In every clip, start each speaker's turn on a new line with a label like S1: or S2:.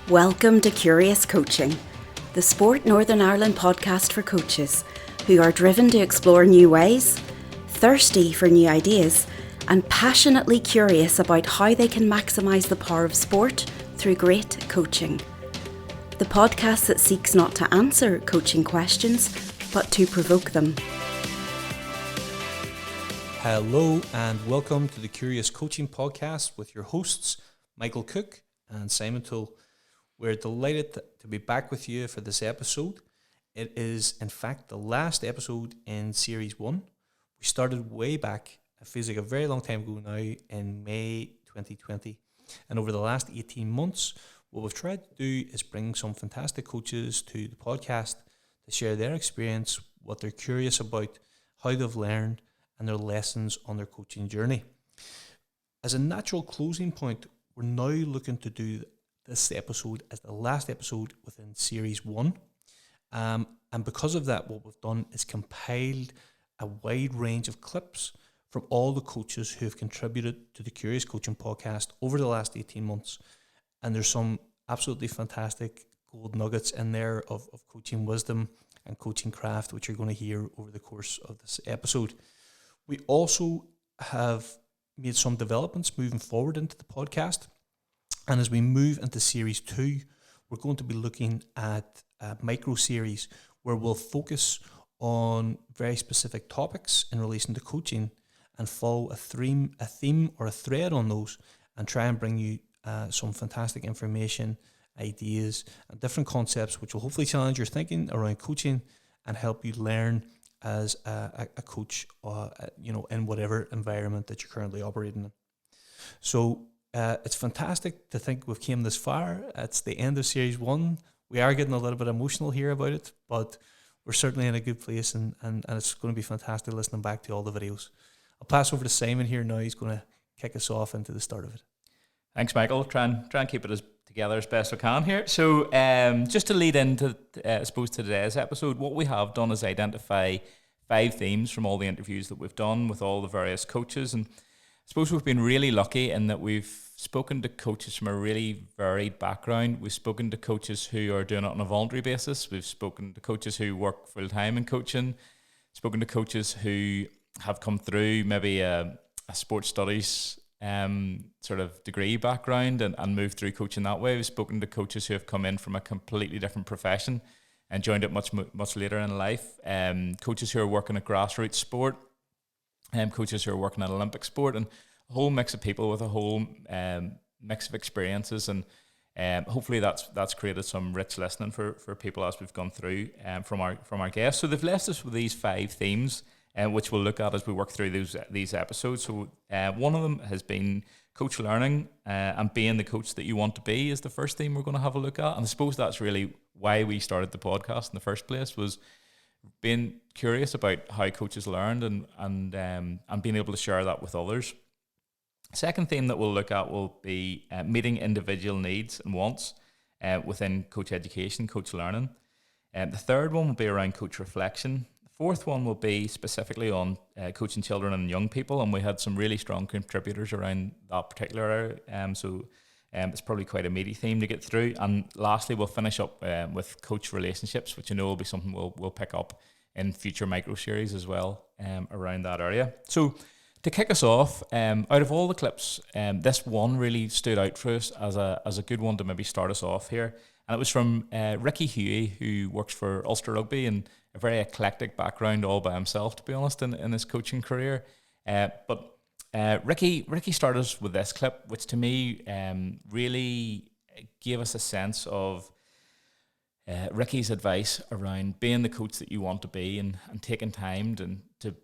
S1: Welcome to Curious Coaching, the Sport Northern Ireland podcast for coaches who are driven to explore new ways, thirsty for new ideas, and passionately curious about how they can maximise the power of sport through great coaching. The podcast that seeks not to answer coaching questions, but to provoke them.
S2: Hello and welcome to the Curious Coaching Podcast with your hosts, Michael Cook and Simon Toole. We're delighted to be back with you for this episode. It is, in fact, the last episode in Series 1. We started way back, it feels like a very long time ago now, in May 2020. And over the last 18 months, what we've tried to do is bring some fantastic coaches to the podcast to share their experience, what they're curious about, how they've learned, and their lessons on their coaching journey. As a natural closing point, we're now looking to do this episode as the last episode within Series 1. And because of that, what we've done is compiled a wide range of clips from all the coaches who have contributed to the Curious Coaching Podcast over the last 18 months. And there's some absolutely fantastic gold nuggets in there of coaching wisdom and coaching craft, which you're going to hear over the course of this episode. We also have made some developments moving forward into the podcast. And as we move into Series 2, we're going to be looking at a micro-series where we'll focus on very specific topics in relation to coaching and follow a theme or a thread on those and try and bring you some fantastic information, ideas, and different concepts which will hopefully challenge your thinking around coaching and help you learn as a coach in whatever environment that you're currently operating in. So it's fantastic to think we've came this far. It's the end of Series 1. We are getting a little bit emotional here about it, but we're certainly in a good place and it's going to be fantastic listening back to all the videos. I'll pass over to Simon here now. He's going to kick us off into the start of it.
S3: Thanks, Michael. Try and keep it together as best I can here. So just to lead into, I suppose, today's episode, what we have done is identify 5 themes from all the interviews that we've done with all the various coaches. And I suppose we've been really lucky in that we've spoken to coaches from a really varied background. We've spoken to coaches who are doing it on a voluntary basis. We've spoken to coaches who work full-time in coaching. Spoken to coaches who have come through maybe a sports studies sort of degree background and moved through coaching that way. We've spoken to coaches who have come in from a completely different profession and joined it much later in life. Coaches who are working at grassroots sport. Coaches who are working at Olympic sport, and a whole mix of people with a whole mix of experiences, and hopefully that's created some rich listening for people as we've gone through from our guests. So they've left us with these 5 themes, which we'll look at as we work through these episodes. So one of them has been coach learning and being the coach that you want to be is the first theme we're going to have a look at, and I suppose that's really why we started the podcast in the first place, was being curious about how coaches learned and being able to share that with others. Second theme that we'll look at will be meeting individual needs and wants within coach education, coach learning. The third one will be around coach reflection. The fourth one will be specifically on coaching children and young people, and we had some really strong contributors around that particular area. So it's probably quite a meaty theme to get through. And lastly, we'll finish up with coach relationships, which I know will be something we'll pick up in future micro-series as well around that area. So to kick us off, out of all the clips, this one really stood out for us as a good one to maybe start us off here. And it was from Ricky Huey, who works for Ulster Rugby and a very eclectic background all by himself, to be honest, in his coaching career. But Ricky started us with this clip, which to me really gave us a sense of Ricky's advice around being the coach that you want to be and taking time to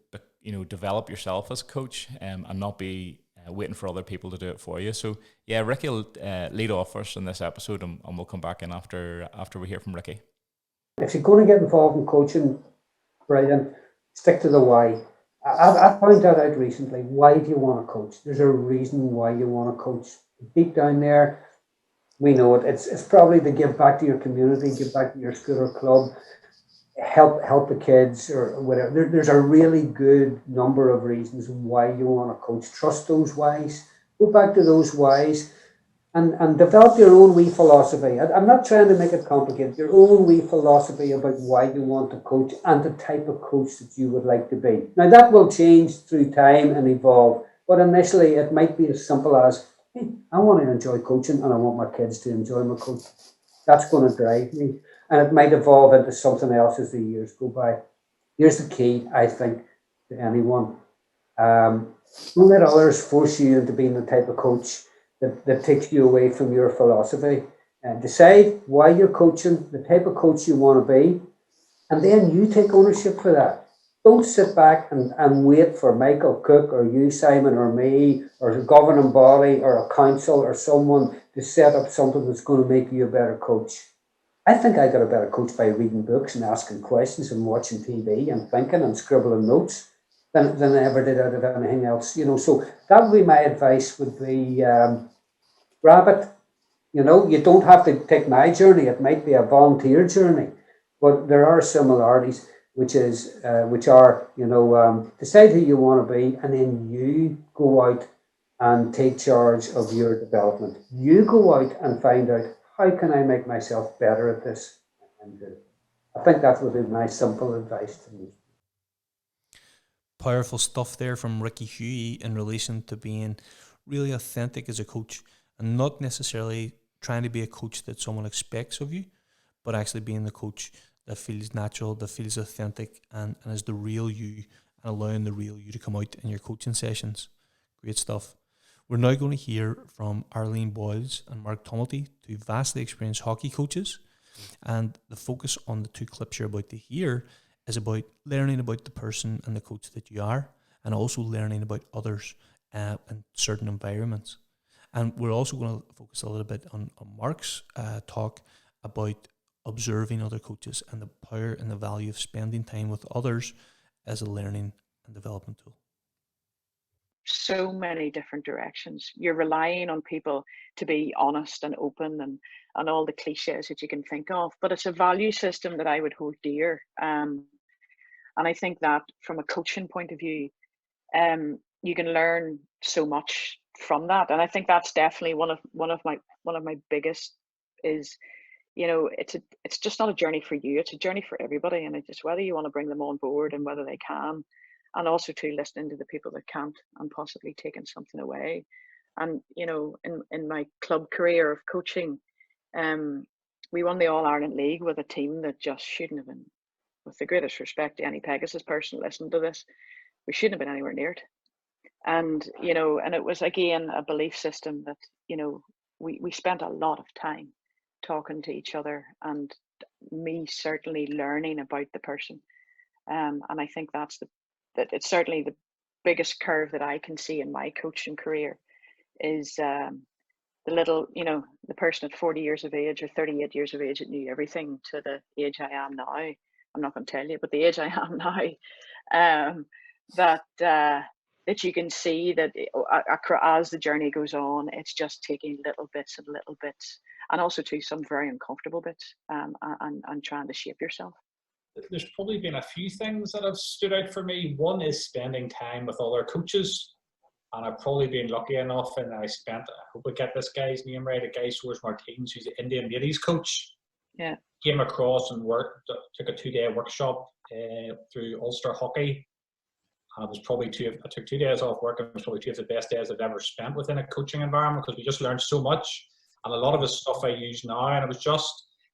S3: develop yourself as a coach and not be waiting for other people to do it for you. So yeah, Ricky will lead off first in this episode and we'll come back in after we hear from Ricky.
S4: If you're going to get involved in coaching, brilliant, stick to the why. I found that out recently. Why do you want to coach? There's a reason why you want to coach. Deep down there, we know it. It's probably to give back to your community, give back to your school or club, help the kids or whatever. There's a really good number of reasons why you want to coach. Trust those whys. Go back to those whys. and develop your own wee philosophy. I'm not trying to make it complicated. Your own wee philosophy about why you want to coach and the type of coach that you would like to be. Now that will change through time and evolve, but initially it might be as simple as, hey, I want to enjoy coaching and I want my kids to enjoy my coaching. That's going to drive me. And it might evolve into something else as the years go by. Here's the key, I think, to anyone. Don't let others force you into being the type of coach that takes you away from your philosophy. And decide why you're coaching, the type of coach you want to be, and then you take ownership for that. Don't sit back and wait for Michael Cook or you, Simon, or me, or a governing body or a council or someone to set up something that's going to make you a better coach. I think I got a better coach by reading books and asking questions and watching TV and thinking and scribbling notes than I ever did out of anything else. So that would be my advice, would be grab it. You don't have to take my journey. It might be a volunteer journey, but there are similarities, which are, decide who you want to be, and then you go out and take charge of your development. You go out and find out, how can I make myself better at this? And I think that would be my simple advice to you.
S2: Powerful stuff there from Ricky Huey in relation to being really authentic as a coach and not necessarily trying to be a coach that someone expects of you, but actually being the coach that feels natural, that feels authentic and is the real you, and allowing the real you to come out in your coaching sessions. Great stuff. We're now going to hear from Arlene Boyles and Mark Tumilty, two vastly experienced hockey coaches, and the focus on the two clips you're about to hear is about learning about the person and the coach that you are, and also learning about others in certain environments. And we're also going to focus a little bit on Mark's talk about observing other coaches and the power and the value of spending time with others as a learning and development tool.
S5: So many different directions. You're relying on people to be honest and open and all the cliches that you can think of, but it's a value system that I would hold dear. And I think that from a coaching point of view, you can learn so much from that. And I think that's definitely one of my biggest is, it's just not a journey for you, it's a journey for everybody, and it's just whether you want to bring them on board and whether they can, and also to listening to the people that can't and possibly taking something away. And in my club career of coaching, we won the All-Ireland League with a team that just shouldn't have been, with the greatest respect to any Pegasus person listening to this, we shouldn't have been anywhere near it. And and it was again a belief system that we spent a lot of time talking to each other, and me certainly learning about the person. And I think that it's certainly the biggest curve that I can see in my coaching career is the little, the person at 40 years of age or 38 years of age that knew everything to the age I am now. I'm not going to tell you, but the age I am now, that you can see that as the journey goes on, it's just taking little bits, and also to some very uncomfortable bits, and trying to shape yourself.
S6: There's probably been a few things that have stood out for me. One is spending time with other coaches, and I've probably been lucky enough, and I hope I get this guy's name right, a guy Soares Martins, who's the Indian ladies coach.
S5: Yeah.
S6: Came across and took a 2-day workshop through Ulster Hockey. And I took 2 days off work, and it was probably 2 of the best days I've ever spent within a coaching environment, because we just learned so much. And a lot of the stuff I use now, and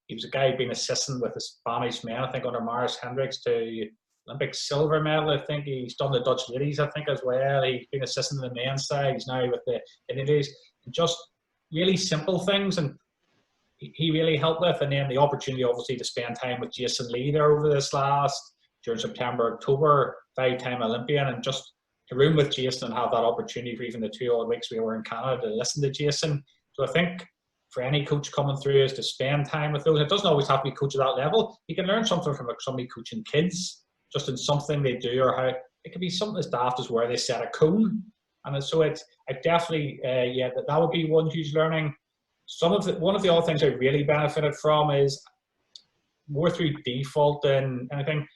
S6: he was a guy who'd been assistant with the Spanish men, I think under Maris Hendricks, to Olympic silver medal. I think he's done the Dutch ladies, I think, as well. He's been assistant in the men's side. He's now with the Indian ladies. Just really simple things, and he really helped with. And then the opportunity, obviously, to spend time with Jason Lee there over this during September, October, 5-time Olympian, and just to room with Jason and have that opportunity for even the 2 odd weeks we were in Canada to listen to Jason. So I think for any coach coming through is to spend time with those. It doesn't always have to be coach at that level. You can learn something from somebody coaching kids, just in something they do, or how it could be something as daft as where they set a cone. And so I definitely, that would be one huge learning. One of the other things I really benefited from is more through default than anything.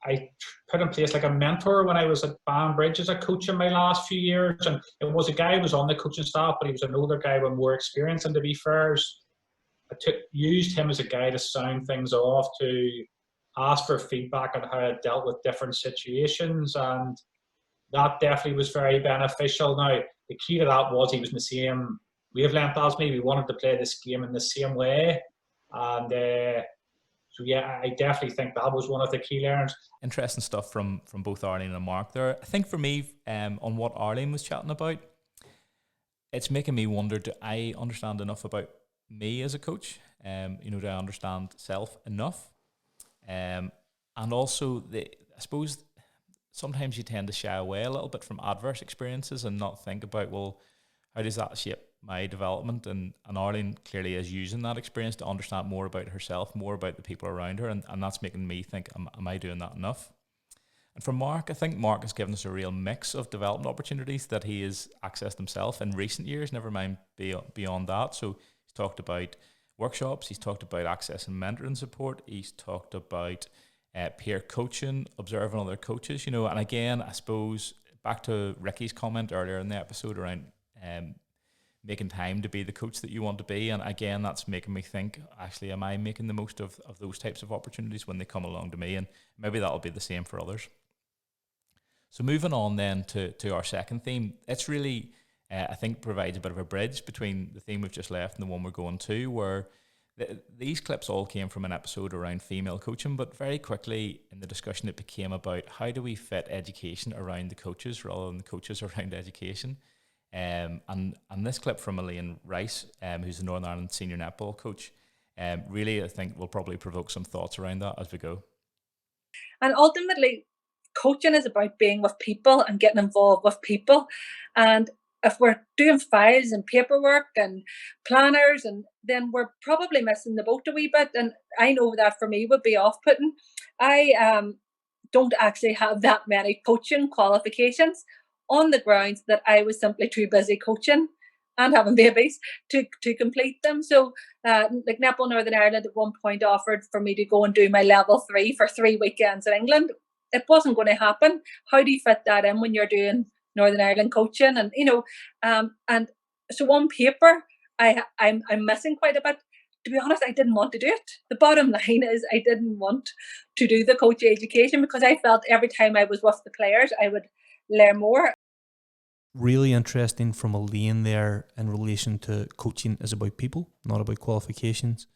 S6: I put in place like a mentor when I was at Banbridge as a coach in my last few years. And it was a guy who was on the coaching staff, but he was an older guy with more experience. And to be fair, I used him as a guy to sound things off, to ask for feedback on how I dealt with different situations. And that definitely was very beneficial. Now, the key to that was he was in the same wavelength as me. We wanted to play this game in the same way. And so, yeah, I definitely think that was one of the key learns.
S3: Interesting stuff from both Arlene and Mark there. I think for me, on what Arlene was chatting about, it's making me wonder, do I understand enough about me as a coach? Do I understand self enough? And also, I suppose sometimes you tend to shy away a little bit from adverse experiences and not think about, well, how does that shape my development? And Arlene clearly is using that experience to understand more about herself, more about the people around her, and that's making me think, am I doing that enough? And for Mark, I think Mark has given us a real mix of development opportunities that he has accessed himself in recent years, never mind beyond that. So he's talked about workshops, he's talked about accessing mentoring support, he's talked about peer coaching, observing other coaches, and again, I suppose back to Ricky's comment earlier in the episode around making time to be the coach that you want to be. And again, that's making me think, actually, am I making the most of those types of opportunities when they come along to me? And maybe that'll be the same for others. So moving on then to our second theme, it's really, I think, provides a bit of a bridge between the theme we've just left and the one we're going to, where these clips all came from an episode around female coaching, but very quickly in the discussion it became about how do we fit education around the coaches rather than the coaches around education. And this clip from Elaine Rice, who's the Northern Ireland senior netball coach, really I think will probably provoke some thoughts around that as we go.
S7: And ultimately, coaching is about being with people and getting involved with people. And if we're doing files and paperwork and planners, and then we're probably missing the boat a wee bit. And I know that for me would be off-putting. I don't actually have that many coaching qualifications, on the grounds that I was simply too busy coaching and having babies to complete them. So like Netball Northern Ireland at one point offered for me to go and do my level 3 for 3 weekends in England. It wasn't going to happen. How do you fit that in when you're doing Northern Ireland coaching? And and so on paper I'm missing quite a bit. To be honest, I didn't want to do it. The bottom line is I didn't want to do the coach education because I felt every time I was with the players I would learn more.
S2: Really interesting from Elaine there in relation to coaching is about people, not about qualifications.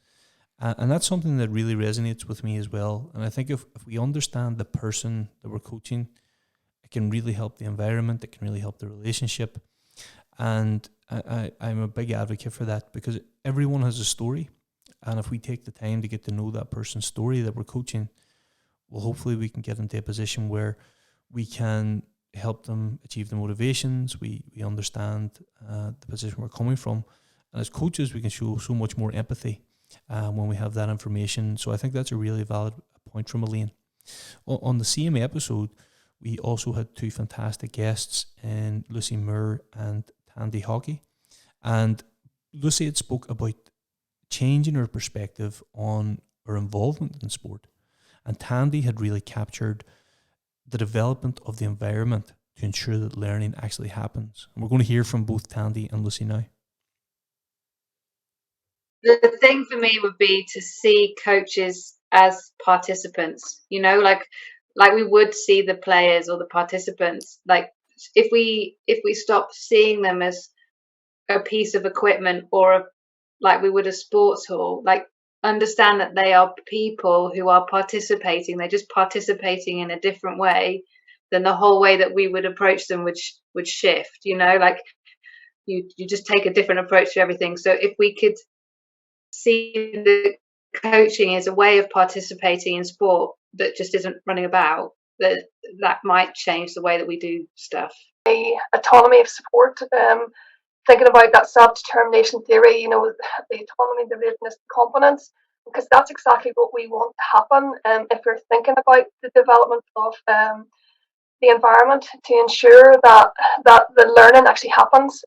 S2: And that's something that really resonates with me as well. And I think if we understand the person that we're coaching, it can really help the environment, it can really help the relationship. And I'm a big advocate for that because everyone has a story. And if we take the time to get to know that person's story that we're coaching, well, hopefully we can get into a position where we can help them achieve the motivations. We understand the position we're coming from. And as coaches, we can show so much more empathy when we have that information. So I think that's a really valid point from Elaine. On the same episode, we also had 2 fantastic guests in Lucy Moore and Tandy Haughey. And Lucy had spoke about changing her perspective on her involvement in sport. And Tandy had really captured the development of the environment to ensure that learning actually happens. And we're going to hear from both Tandy and Lucy now.
S8: The thing for me would be to see coaches as participants, like we would see the players or the participants. Like if we stop seeing them as a piece of equipment or like we would a sports hall, like understand that they are people who are participating. They're just participating in a different way than the whole way that we would approach them would shift, like you just take a different approach to everything. So if we could see the coaching as a way of participating in sport that just isn't running about, that might change the way that we do stuff.
S9: The autonomy of support, thinking about that self-determination theory, the autonomy, the readiness, the confidence, because that's exactly what we want to happen. If we're thinking about the development of the environment to ensure that the learning actually happens,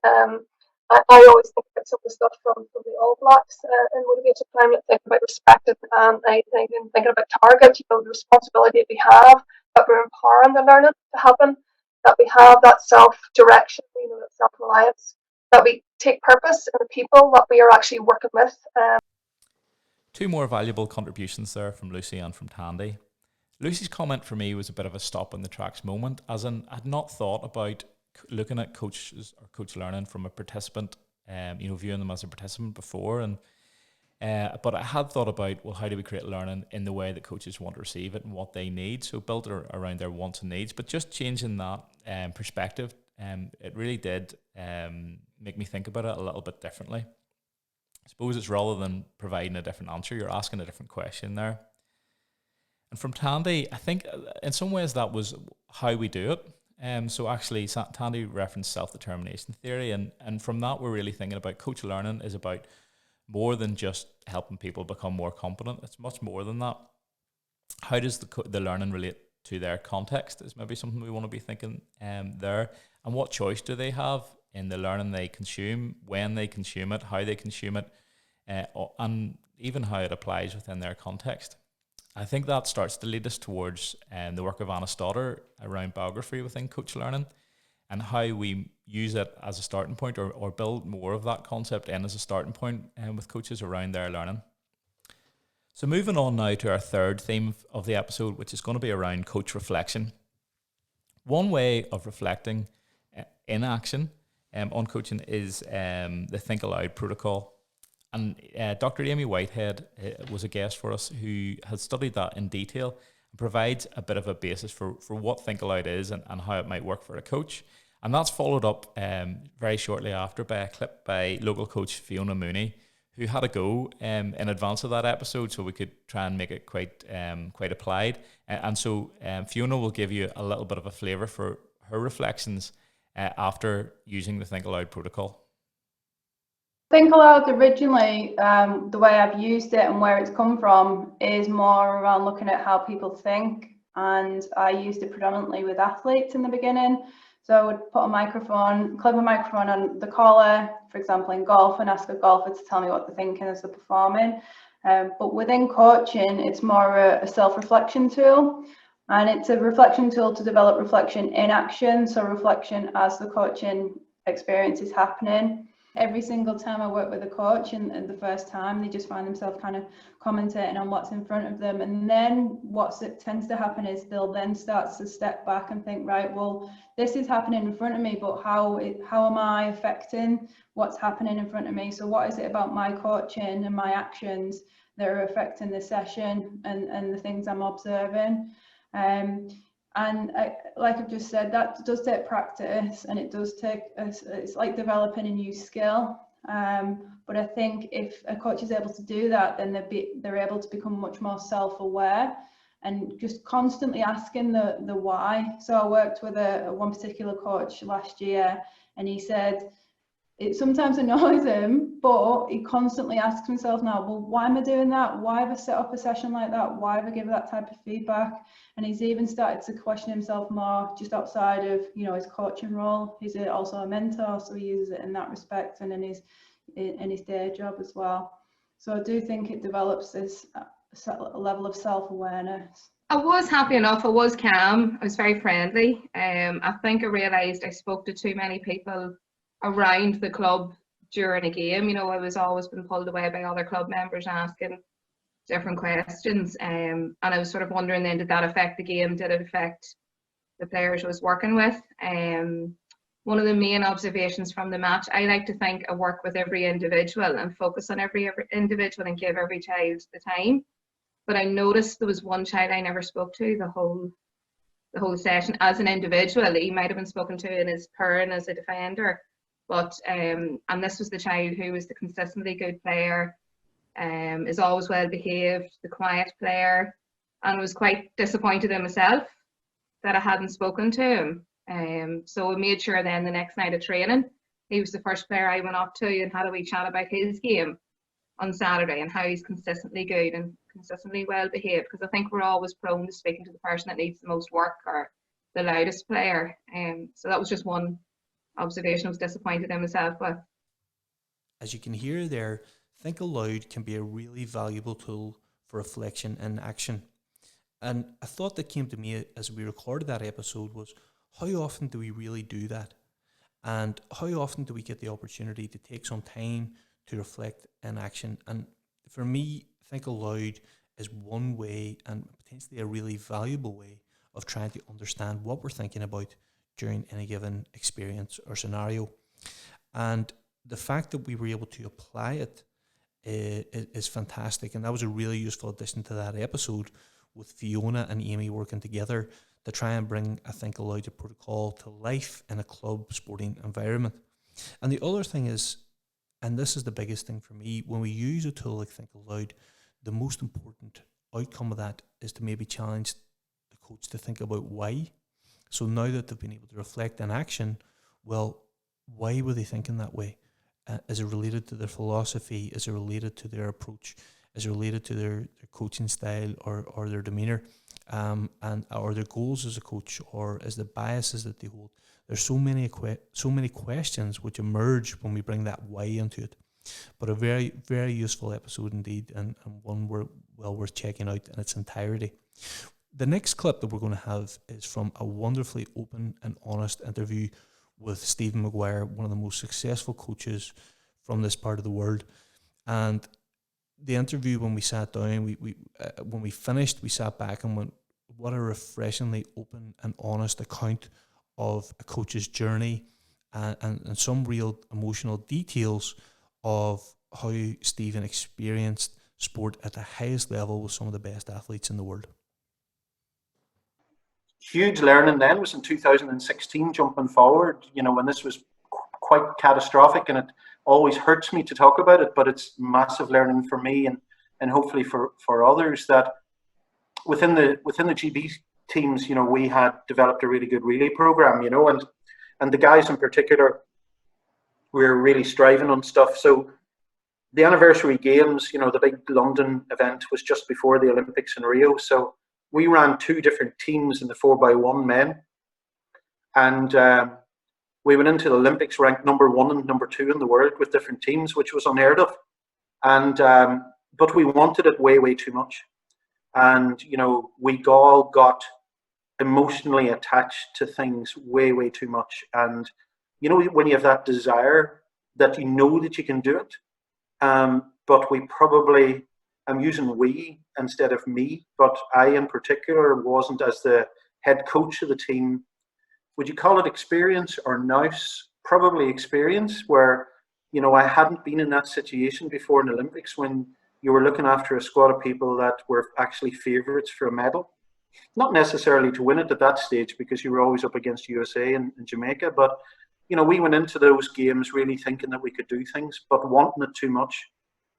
S9: I always think about some of the stuff from the All Blacks in motivation time, like thinking about respect and thinking about targets, the responsibility that we have, that we're empowering the learning to happen, that we have that self-direction, that self-reliance, that we take purpose in the people that we are actually working with.
S3: Two more valuable contributions there from Lucy and from Tandy. Lucy's comment for me was a bit of a stop in the tracks moment, as in I'd not thought about looking at coaches or coach learning from a participant, viewing them as a participant before, but I had thought about, well, how do we create learning in the way that coaches want to receive it and what they need, so built around their wants and needs. But just changing that perspective, it really did make me think about it a little bit differently. I suppose it's rather than providing a different answer, you're asking a different question there. And from Tandy, I think in some ways that was how we do it. So actually, Tandy referenced self-determination theory, and from that we're really thinking about coach learning is about more than just helping people become more competent. It's much more than that. How does the learning relate to their context is maybe something we want to be thinking there. And what choice do they have in the learning they consume, when they consume it, how they consume it, and even how it applies within their context. I think that starts to lead us towards the work of Hanna around biography within coach learning, and how we use it as a starting point or build more of that concept in as a starting point with coaches around their learning. So moving on now to our third theme of the episode, which is going to be around coach reflection. One way of reflecting in action on coaching is the Think Aloud protocol. And Dr. Amy Whitehead was a guest for us who has studied that in detail and provides a bit of a basis for what Think Aloud is and how it might work for a coach. And that's followed up very shortly after by a clip by local coach Fiona Mooney, who had a go in advance of that episode, so we could try and make it quite applied. And so Fiona will give you a little bit of a flavour for her reflections after using the Think Aloud protocol.
S10: Think Aloud originally, the way I've used it and where it's come from is more around looking at how people think, and I used it predominantly with athletes in the beginning. So I would put clip a microphone on the collar, for example in golf, and ask a golfer to tell me what they're thinking as they're performing. But within coaching, it's more a self-reflection tool, and it's a reflection tool to develop reflection in action, so reflection as the coaching experience is happening. Every single time I work with a coach, and the first time they just find themselves kind of commentating on what's in front of them, and then what tends to happen is they'll then start to step back and think, right, well, this is happening in front of me, but how am I affecting what's happening in front of me? So what is it about my coaching and my actions that are affecting the session and the things I'm observing? And like I've just said, that does take practice, and it does take, it's like developing a new skill. But I think if a coach is able to do that, then they're able to become much more self-aware and just constantly asking the why. So I worked with one particular coach last year, and he said it sometimes annoys him, but he constantly asks himself now, well, why am I doing that? Why have I set up a session like that? Why have I given that type of feedback? And he's even started to question himself more just outside of, his coaching role. He's also a mentor, so he uses it in that respect and in his day job as well. So I do think it develops this level of self-awareness.
S8: I was happy enough. I was calm. I was very friendly. I think I realised I spoke to too many people around the club during a game. I was always been pulled away by other club members asking different questions, and I was sort of wondering then, did that affect the game? Did it affect the players I was working with? One of the main observations from the match, I like to think I work with every individual and focus on every individual and give every child the time. But I noticed there was one child I never spoke to the whole session as an individual. He might have been spoken to in his turn as a defender, but and this was the child who was the consistently good player, is always well behaved, the quiet player, and I was quite disappointed in myself that I hadn't spoken to him. So I made sure then the next night of training, he was the first player I went up to and had a wee chat about his game on Saturday and how he's consistently good and consistently well behaved, because I think we're always prone to speaking to the person that needs the most work or the loudest player. So that was just one observation I was disappointed in myself with.
S2: as you can hear there, think aloud can be a really valuable tool for reflection and action. And a thought that came to me as we recorded that episode was, how often do we really do that? And how often do we get the opportunity to take some time to reflect in action? And for me, think aloud is one way, and potentially a really valuable way, of trying to understand what we're thinking about during any given experience or scenario. And the fact that we were able to apply it is fantastic. And that was a really useful addition to that episode, with Fiona and Amy working together to try and bring a Think Aloud protocol to life in a club sporting environment. And the other thing is, and this is the biggest thing for me, when we use a tool like Think Aloud, the most important outcome of that is to maybe challenge the coach to think about why. So now that they've been able to reflect in action, well, why were they thinking that way? Is it related to their philosophy? Is it related to their approach? Is it related to their coaching style or their demeanour, or their goals as a coach, or is the biases that they hold? There's so many questions which emerge when we bring that why into it. But a very, very useful episode indeed, and one well worth checking out in its entirety. The next clip that we're going to have is from a wonderfully open and honest interview with Stephen Maguire, one of the most successful coaches from this part of the world. And the interview, when we sat down, when we finished, we sat back and went, what a refreshingly open and honest account of a coach's journey, and some real emotional details of how Stephen experienced sport at the highest level with some of the best athletes in the world.
S11: Huge learning then was in 2016, jumping forward, when this was quite catastrophic, and it always hurts me to talk about it, but it's massive learning for me and hopefully for others, that within the GB teams, we had developed a really good relay program, and the guys in particular, we were really striving on stuff. So the anniversary games, the big London event, was just before the Olympics in Rio. So we ran 2 different teams in the 4x1 men, and we went into the Olympics ranked number 1 and number 2 in the world with different teams, which was unheard of. And but we wanted it way, way too much, and we all got emotionally attached to things way, way too much. And when you have that desire that that you can do it, but we probably, I'm using we instead of me, but I in particular wasn't, as the head coach of the team, would you call it experience or nous? Probably experience, where, I hadn't been in that situation before in Olympics, when you were looking after a squad of people that were actually favourites for a medal. Not necessarily to win it at that stage, because you were always up against USA and Jamaica, but we went into those games really thinking that we could do things, but wanting it too much.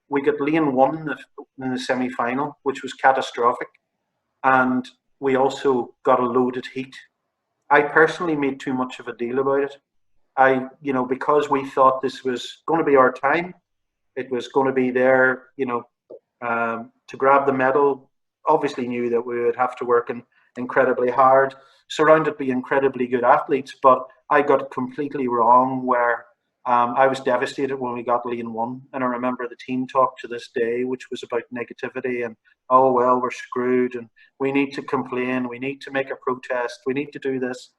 S11: We got Lane 1 in the semi-final, which was catastrophic, and we also got a loaded heat. I personally made too much of a deal about it. Because we thought this was going to be our time, it was going to be there, to grab the medal. Obviously knew that we would have to work incredibly hard, surrounded by incredibly good athletes, but I got it completely wrong, where I was devastated when we got Lane 1, and I remember the team talk to this day, which was about negativity and, oh well, we're screwed, and we need to complain, we need to make a protest, we need to do this.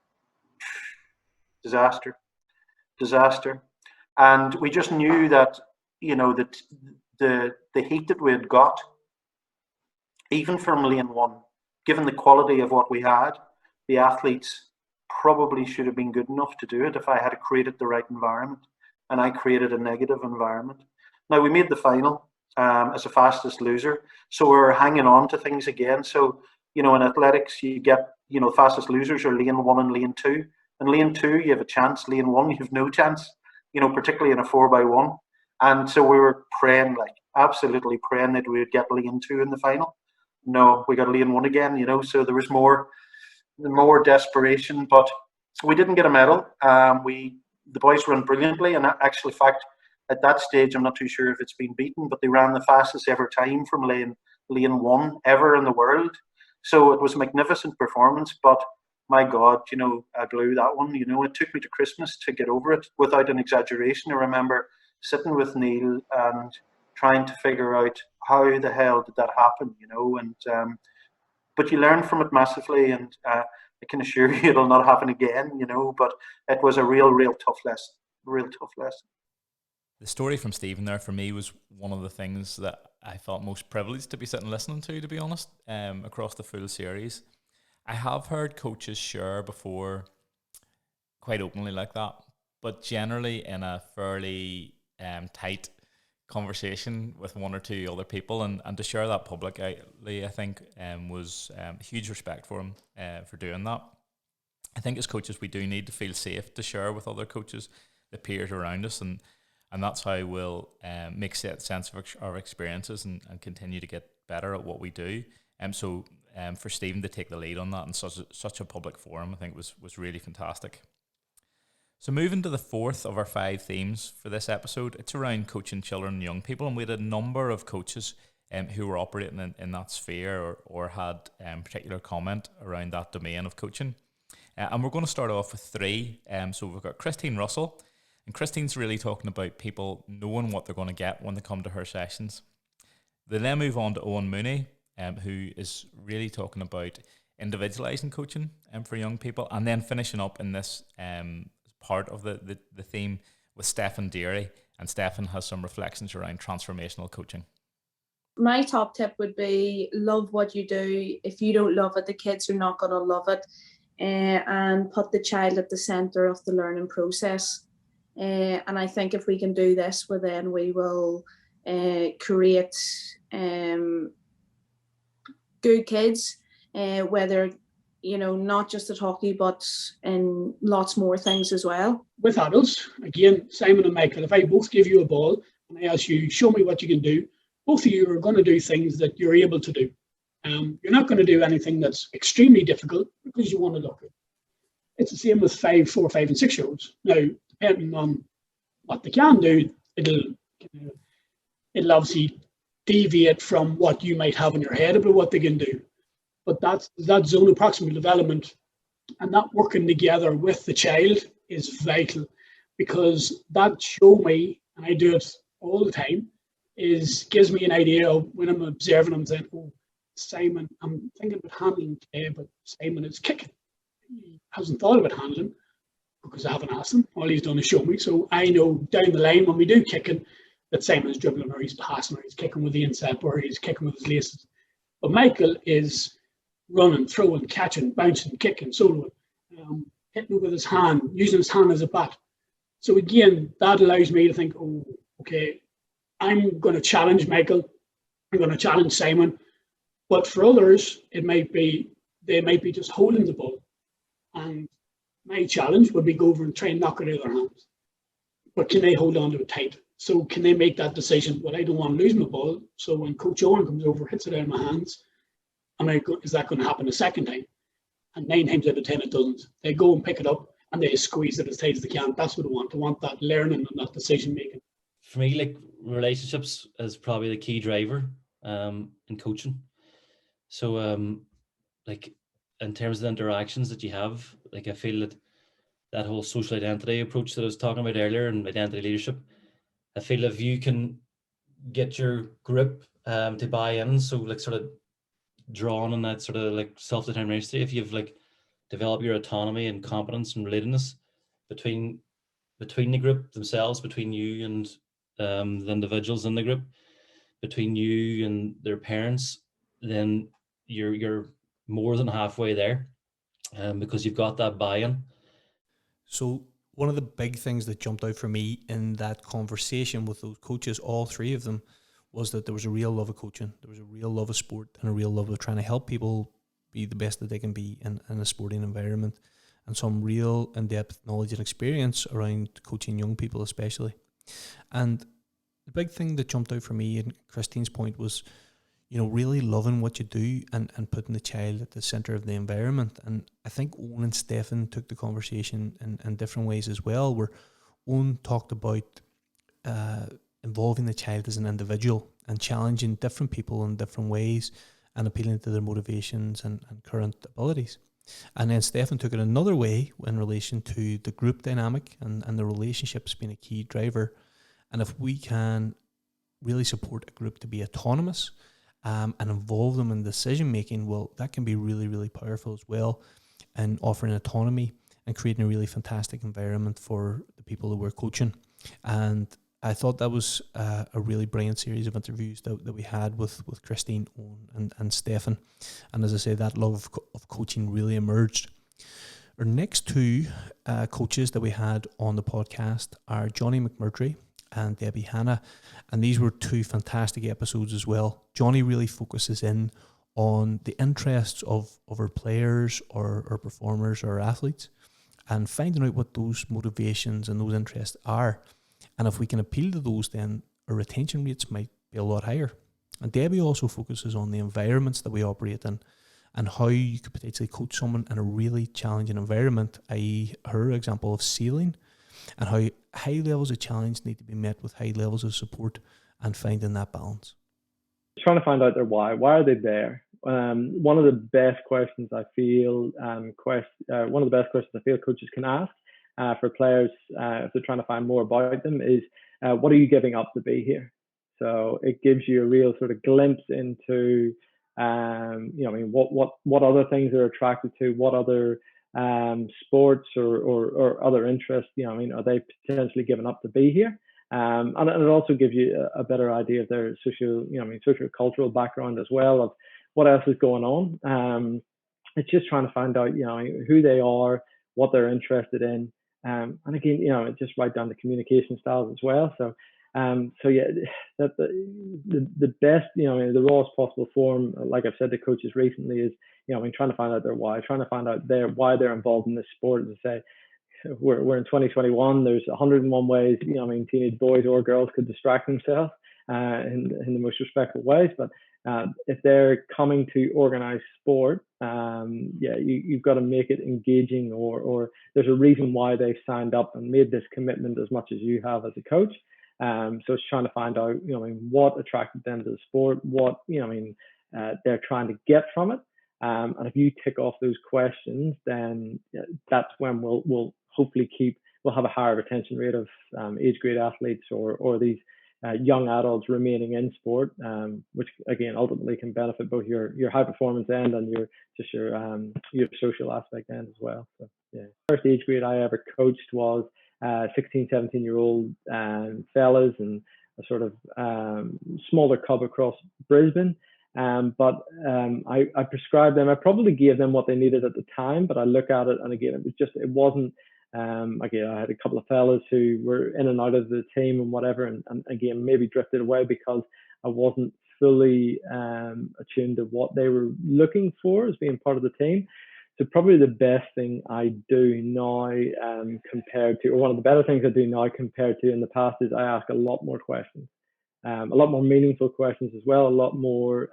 S11: Disaster. And we just knew that, that the heat that we had got, even from Lane 1, given the quality of what we had, the athletes probably should have been good enough to do it if I had created the right environment, and I created a negative environment. Now, we made the final as a fastest loser, so we were hanging on to things again. So, in athletics, you get, fastest losers are Lane 1 and Lane 2. And Lane 2, you have a chance. Lane 1, you have no chance, particularly in a 4x1. And so we were praying, absolutely praying that we would get Lane 2 in the final. No, we got Lane 1 again, so there was more desperation, but we didn't get a medal. The boys ran brilliantly, and actually, in fact, at that stage, I'm not too sure if it's been beaten, but they ran the fastest ever time from Lane 1 ever in the world. So it was a magnificent performance, but my God, I blew that one. It took me to Christmas to get over it, without an exaggeration. I remember sitting with Neil and trying to figure out how the hell did that happen, and but you learn from it massively, and I can assure you it'll not happen again, but it was a real tough lesson.
S3: The story from Stephen there for me was one of the things that I felt most privileged to be sitting listening to be honest, across the full series. I have heard coaches share before quite openly like that, but generally in a fairly tight conversation with one or two other people, and to share that publicly, I think was huge respect for him for doing that. I think as coaches we do need to feel safe to share with other coaches, the peers around us, and that's how we'll make sense of our experiences and continue to get better at what we do. So for Stephen to take the lead on that in such a public forum, I think was really fantastic. So moving to the fourth of our 5 themes for this episode, it's around coaching children and young people, and we had a number of coaches who were operating in that sphere or had particular comment around that domain of coaching. And we're going to start off with 3. So we've got Christine Russell, and Christine's really talking about people knowing what they're going to get when they come to her sessions. They then move on to Owen Mooney, who is really talking about individualising coaching for young people, and then finishing up in this part of the theme with Stefan Deery, and Stefan has some reflections around transformational coaching.
S12: My top tip would be love what you do. If you don't love it, the kids are not going to love it, and put the child at the centre of the learning process. And I think if we can do this, well, then we will create good kids, whether not just at hockey, but in lots more things as well.
S13: With adults, again, Simon and Michael, if I both give you a ball and I ask you, show me what you can do, both of you are going to do things that you're able to do. You're not going to do anything that's extremely difficult because you want to look good. It's the same with 4, 5, and 6-year-olds. Now, depending on what they can do, it'll obviously deviate from what you might have in your head about what they can do. But that zone of proximal development and that working together with the child is vital, because that show me, and I do it all the time, gives me an idea of when I'm observing, I'm saying, oh, Simon, I'm thinking about handling today, but Simon is kicking. He hasn't thought about handling because I haven't asked him. All he's done is show me. So I know down the line when we do kicking that Simon's dribbling or he's passing or he's kicking with the instep or he's kicking with his laces. But Michael is running, throwing, catching, bouncing, kicking, soloing, hitting with his hand, using his hand as a bat. So again, that allows me to think, oh, okay, I'm going to challenge Michael, I'm going to challenge Simon. But for others, they might be just holding the ball. And my challenge would be go over and try and knock it out of their hands. But can they hold on to it tight? So can they make that decision? Well, I don't want to lose my ball. So when Coach Owen comes over, hits it out of my hands, is that going to happen a second time? And 9 times out of 10, it doesn't. They go and pick it up and they squeeze it as tight as they can. That's what I want. I want that learning and that decision making.
S14: For me, like, relationships is probably the key driver in coaching. So, like, in terms of the interactions that you have, like, I feel that whole social identity approach that I was talking about earlier and identity leadership, I feel if you can get your group to buy in, so like sort of drawn on that sort of like self-determination, if you've like developed your autonomy and competence and relatedness between the group themselves, between you and the individuals in the group, between you and their parents, then you're more than halfway there, because you've got that buy-in.
S2: So one of the big things that jumped out for me in that conversation with those coaches, all 3 of them, was that there was a real love of coaching, there was a real love of sport, and a real love of trying to help people be the best that they can be in a sporting environment, and some real in-depth knowledge and experience around coaching young people especially. And the big thing that jumped out for me, and Christine's point, was really loving what you do and putting the child at the centre of the environment. And I think Owen and Stefan took the conversation in different ways as well, where Owen talked about involving the child as an individual and challenging different people in different ways and appealing to their motivations and current abilities. And then Stefan took it another way in relation to the group dynamic and the relationships being a key driver, And if we can really support a group to be autonomous and involve them in decision making, well, that can be really, really powerful as well, and offering autonomy and creating a really fantastic environment for the people that we're coaching. And I thought that was a really brilliant series of interviews that we had with Christine, Owen and Stefan. And as I say, that love of coaching really emerged. Our next two coaches that we had on the podcast are Johnny McMurtry and Debbie Hanna. And these were two fantastic episodes as well. Johnny really focuses in on the interests of our players or performers or athletes, and finding out what those motivations and those interests are. And if we can appeal to those, then our retention rates might be a lot higher. And Debbie also focuses on the environments that we operate in and how you could potentially coach someone in a really challenging environment, i.e. her example of sailing, and how high levels of challenge need to be met with high levels of support and finding that balance.
S15: Trying to find out their why. Why are they there? One of the best questions I feel, one of the best questions I feel coaches can ask for players if they're trying to find more about them is, what are you giving up to be here? So it gives you a real sort of glimpse into, what other things they're attracted to, what other sports or other interests, are they potentially giving up to be here? And it also gives you a better idea of their socio-cultural background as well, of what else is going on. It's just trying to find out, who they are, what they're interested in. And again, it's just right down to communication styles as well. So that the best, the rawest possible form, like I've said to coaches recently, is, trying to find out their why, trying to find out why they're involved in this sport. As I say, we're in 2021. There's 101 ways, teenage boys or girls could distract themselves in the most respectful ways. But if they're coming to organized sport, you've got to make it engaging, or there's a reason why they've signed up and made this commitment as much as you have as a coach. So it's trying to find out, what attracted them to the sport, what, they're trying to get from it. And if you tick off those questions, then that's when we'll hopefully we'll have a higher retention rate of age grade athletes or these young adults remaining in sport, which again ultimately can benefit both your high performance end and your social aspect end as well. So first age grade I ever coached was 16, 17-year-old fellas, and a sort of smaller club across Brisbane. But I prescribed them. I probably gave them what they needed at the time, but I look at it, and again, it wasn't. Again, I had a couple of fellas who were in and out of the team and whatever, and again maybe drifted away because I wasn't fully attuned to what they were looking for as being part of the team. So probably the best thing I do now compared to, or one of the better things I do now compared to in the past, is I ask a lot more questions. A lot more meaningful questions as well, a lot more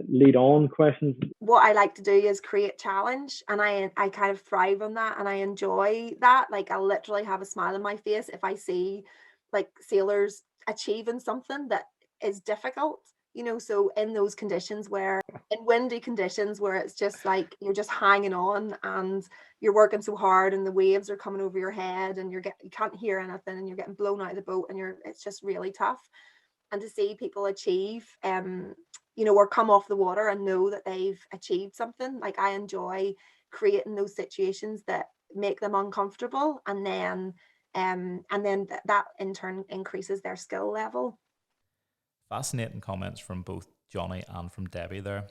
S15: lead on questions.
S16: What I like to do is create challenge, and I kind of thrive on that, and I enjoy that. Like, I'll literally have a smile on my face if I see like sailors achieving something that is difficult, so in those conditions in windy conditions where it's just like you're just hanging on and you're working so hard and the waves are coming over your head and you can't hear anything and you're getting blown out of the boat and it's just really tough. And to see people achieve or come off the water and know that they've achieved something, like, I enjoy creating those situations that make them uncomfortable, and then that in turn increases their skill level.
S3: Fascinating comments from both Johnny and from Debbie there.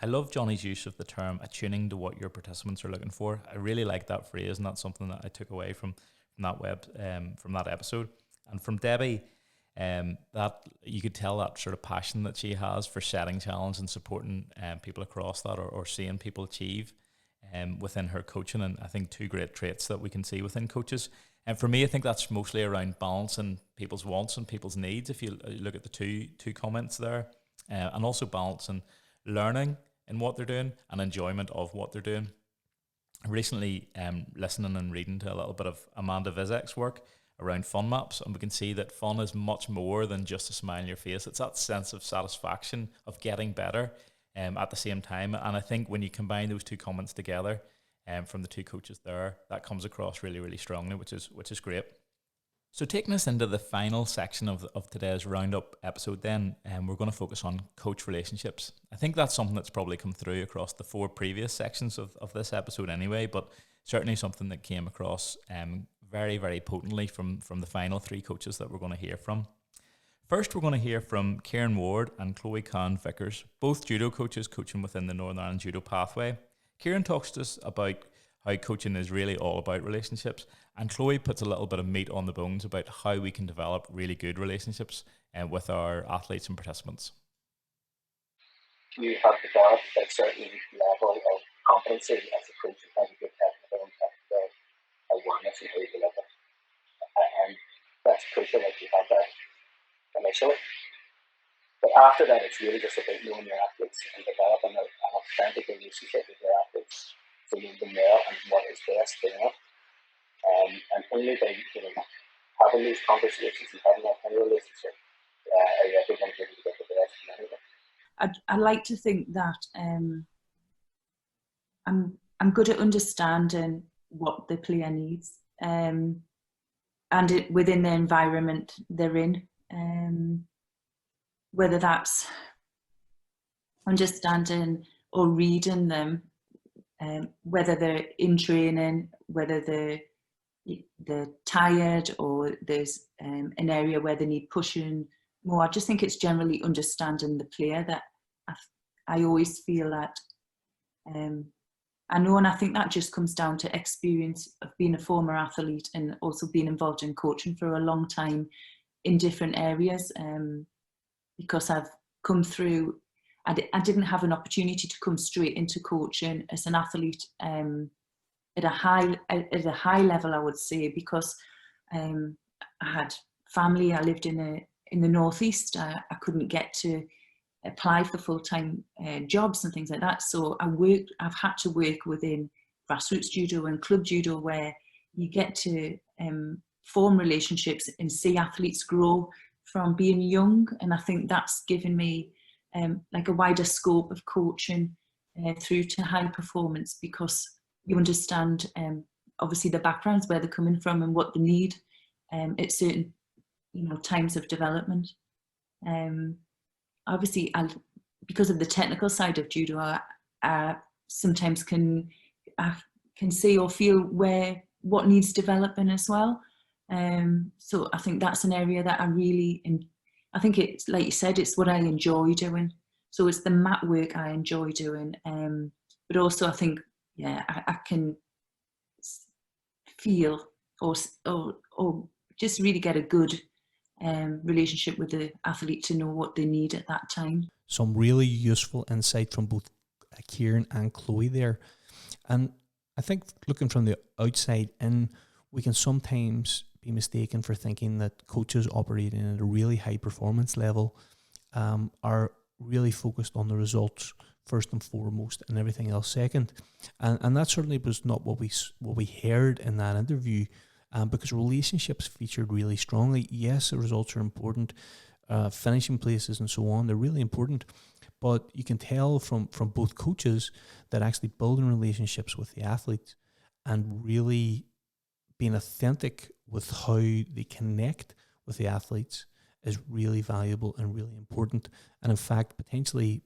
S3: I love Johnny's use of the term attuning to what your participants are looking for. I really like that phrase, and that's something that I took away from that episode. And from Debbie, that you could tell that sort of passion that she has for setting challenge and supporting people across that, or seeing people achieve within her coaching. And I think two great traits that we can see within coaches. And for me, I think that's mostly around balancing people's wants and people's needs. If you look at the two comments there, and also balancing learning in what they're doing and enjoyment of what they're doing. Recently, listening and reading to a little bit of Amanda Vizek's work around fun maps, and we can see that fun is much more than just a smile on your face. It's that sense of satisfaction of getting better at the same time. And I think when you combine those two comments together, from the two coaches there, that comes across really, really strongly, which is great. So taking us into the final section of today's roundup episode then, we're going to focus on coach relationships. I think that's something that's probably come through across the 4 previous sections of this episode anyway, but certainly something that came across very, very potently from the final 3 coaches that we're going to hear from. First, we're going to hear from Ciaran Ward and Cowen-Vickers, both judo coaches coaching within the Northern Ireland Judo Pathway. Ciaran talks to us about how coaching is really all about relationships, and Chloe puts a little bit of meat on the bones about how we can develop really good relationships with our athletes and participants.
S17: You have developed a certain level of competency as a coach in terms of your technical and technical awareness and how you deliver. And that's crucial that you have that initially. But after that, it's really just about knowing your athletes and developing an authentic relationship with your athletes to know them well and what is best for them. And only by having these conversations and having that kind of relationship are you ever going to be able to get the best from anyone.
S12: I like to think that I'm good at understanding what the player needs, and within the environment they're in, whether that's understanding or reading them, whether they're in training, whether they're tired or there's an area where they need pushing more. I just think it's generally understanding the player that I always feel that I know, and I think that just comes down to experience of being a former athlete and also being involved in coaching for a long time in different areas, because I've come through, I didn't have an opportunity to come straight into coaching as an athlete at a high level, I would say, because I had family. I lived in the northeast. I couldn't get to apply for full-time jobs and things like that. So I've had to work within grassroots judo and club judo, where you get to form relationships and see athletes grow from being young. And I think that's given me like a wider scope of coaching through to high performance, because you understand obviously the backgrounds, where they're coming from and what they need at certain times of development. Obviously, because of the technical side of judo, I sometimes can see or feel what needs developing as well. So I think that's an area that I think it's, like you said, it's what I enjoy doing. So it's the mat work I enjoy doing, but also I think, I can feel or just really get a good relationship with the athlete to know what they need at that time.
S2: Some really useful insight from both Ciaran and Chloe there. And I think looking from the outside in, we can sometimes be mistaken for thinking that coaches operating at a really high performance level are really focused on the results first and foremost, and everything else second. And that certainly was not what we heard in that interview, because relationships featured really strongly. Yes, the results are important, finishing places and so on, they're really important, but you can tell from both coaches that actually building relationships with the athletes and really being authentic with how they connect with the athletes is really valuable and really important, and in fact potentially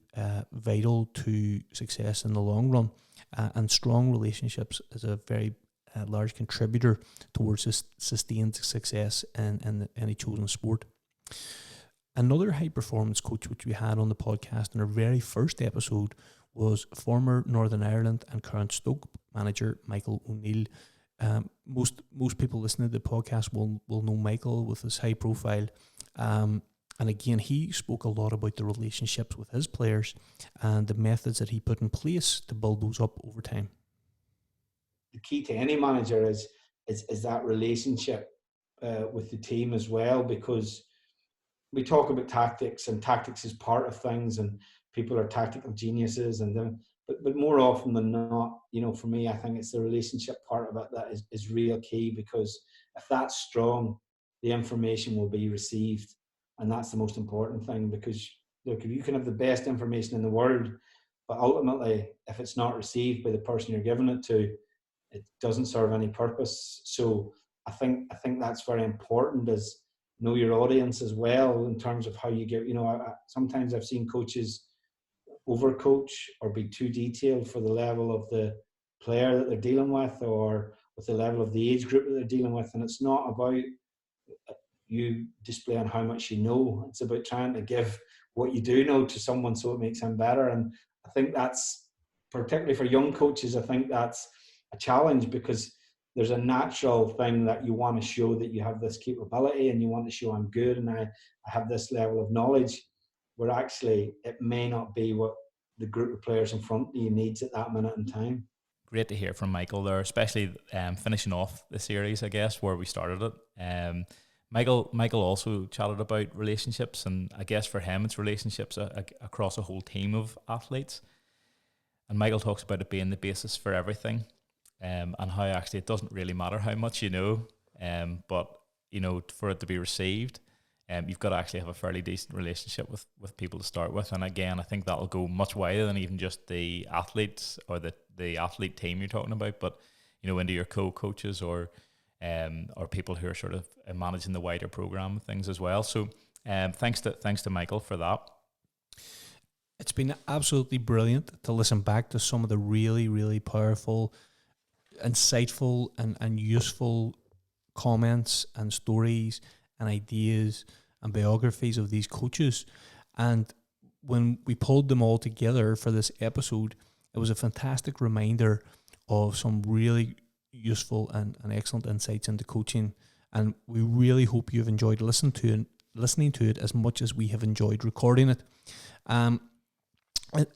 S2: vital to success in the long run. And strong relationships is a very large contributor towards sustained success in any chosen sport. Another high performance coach which we had on the podcast in our very first episode was former Northern Ireland and current Stoke manager Michael O'Neill. Most people listening to the podcast will know Michael with his high profile. And again, he spoke a lot about the relationships with his players and the methods that he put in place to build those up over time.
S18: The key to any manager is that relationship with the team as well, because we talk about tactics, and tactics is part of things, and people are tactical geniuses, but more often than not, for me, I think it's the relationship part of it that is real key, because if that's strong, the information will be received, and that's the most important thing. Because look, if you can have the best information in the world, but ultimately if it's not received by the person you're giving it to, it doesn't serve any purpose. So I think that's very important, is know your audience as well, in terms of how you get, sometimes I've seen coaches overcoach or be too detailed for the level of the player that they're dealing with, or with the level of the age group that they're dealing with. And it's not about you displaying how much you know. It's about trying to give what you do know to someone so it makes him better. And I think that's, particularly for young coaches, I think that's a challenge, because there's a natural thing that you want to show that you have this capability, and you want to show I'm good and I have this level of knowledge, where actually it may not be what the group of players in front of you needs at that minute in time.
S3: Great to hear from Michael there, especially finishing off the series, I guess, where we started it. Michael also chatted about relationships, and I guess for him it's relationships across a whole team of athletes. And Michael talks about it being the basis for everything, and how actually it doesn't really matter how much you know, but for it to be received, you've got to actually have a fairly decent relationship with people to start with. And again, I think that'll go much wider than even just the athletes or the athlete team you're talking about, but into your co-coaches or people who are sort of managing the wider program and things as well. So thanks to Michael for that.
S2: It's been absolutely brilliant to listen back to some of the really, really powerful, insightful and useful comments and stories and ideas and biographies of these coaches. And when we pulled them all together for this episode, it was a fantastic reminder of some really useful and excellent insights into coaching. And we really hope you've enjoyed listening to it as much as we have enjoyed recording it.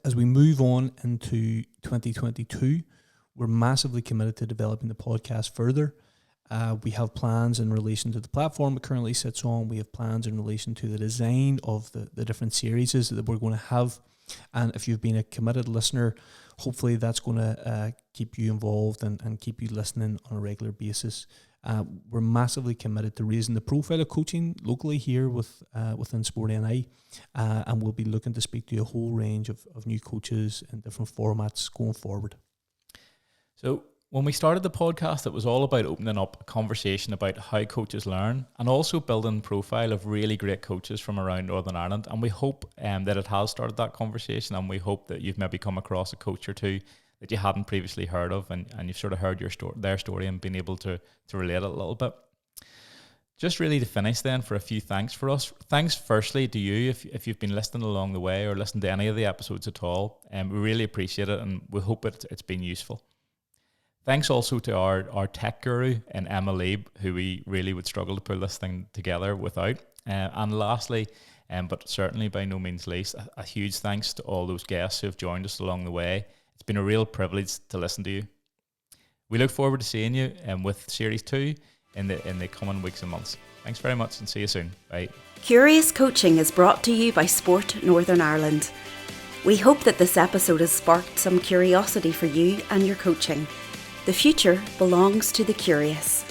S2: As we move on into 2022, we're massively committed to developing the podcast further. We have plans in relation to the platform it currently sits on. We have plans in relation to the design of the different series that we're going to have. And if you've been a committed listener, hopefully that's going to keep you involved and keep you listening on a regular basis. We're massively committed to raising the profile of coaching locally here within Sport NI, and we'll be looking to speak to a whole range of new coaches in different formats going forward.
S3: So when we started the podcast, it was all about opening up a conversation about how coaches learn, and also building a profile of really great coaches from around Northern Ireland. And we hope that it has started that conversation, and we hope that you've maybe come across a coach or two that you hadn't previously heard of, and you've sort of heard their story and been able to relate it a little bit. Just really to finish then, for a few thanks for us. Thanks firstly to you if you've been listening along the way or listened to any of the episodes at all. We really appreciate it, and we hope it's been useful. Thanks also to our tech guru in Emma Lieb, who we really would struggle to pull this thing together without. And lastly, but certainly by no means least, a huge thanks to all those guests who have joined us along the way. It's been a real privilege to listen to you. We look forward to seeing you with Series 2 in the coming weeks and months. Thanks very much, and see you soon. Bye.
S1: Curious Coaching is brought to you by Sport Northern Ireland. We hope that this episode has sparked some curiosity for you and your coaching. The future belongs to the curious.